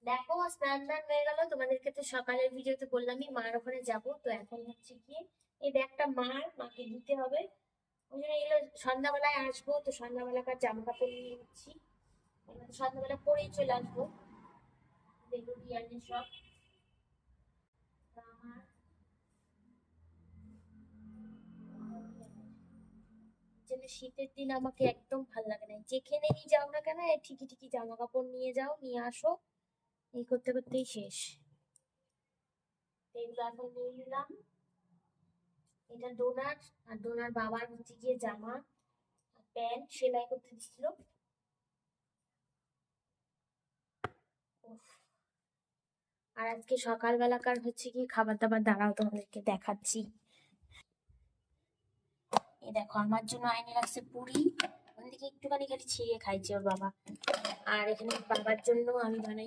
দেখো স্নান টান হয়ে গেল, তোমাদেরকে তো সকালের ভিডিওতে বললামই মার ওখানে যাবো, তো এখন হচ্ছে কি এই ব্যাগটা মাকে দিতে হবে। ওই জন্য এগুলো সন্ধ্যাবেলায় আসবো, তো সন্ধ্যাবেলাকার জামা কাপড় নিয়ে নিচ্ছি। এবার সন্ধ্যাবেলা পরেই চলে আসবো, বেগুন ইয়ার্নের সব। তো আমার যেন শীতের দিন আমাকে একদম ভাল লাগে না, যেখানেই যাও না কেন এই ঠিকই ঠিকই জামা কাপড় নিয়ে যাও নিয়ে আসো, এই করতে করতেই শেষ। তো এগুলো এখন নিয়ে নিলাম। এটা ডোনার, আর ডোনার বাবার হচ্ছে গিয়ে জামা আর প্যান্ট সেলাই করতে দিচ্ছিল। উফ। আর আজকে সকালবেলাকার হচ্ছে কি খাবার দাবার, দাঁড়াও তোমাদেরকে দেখাচ্ছি। এই দেখো আমার জন্য আইনে রাখছে পুরি, ওখান থেকে একটুখানি খালি ছিঁড়ে খাইছে ওর বাবা। আর এখানে বাবার জন্য আমি বানাই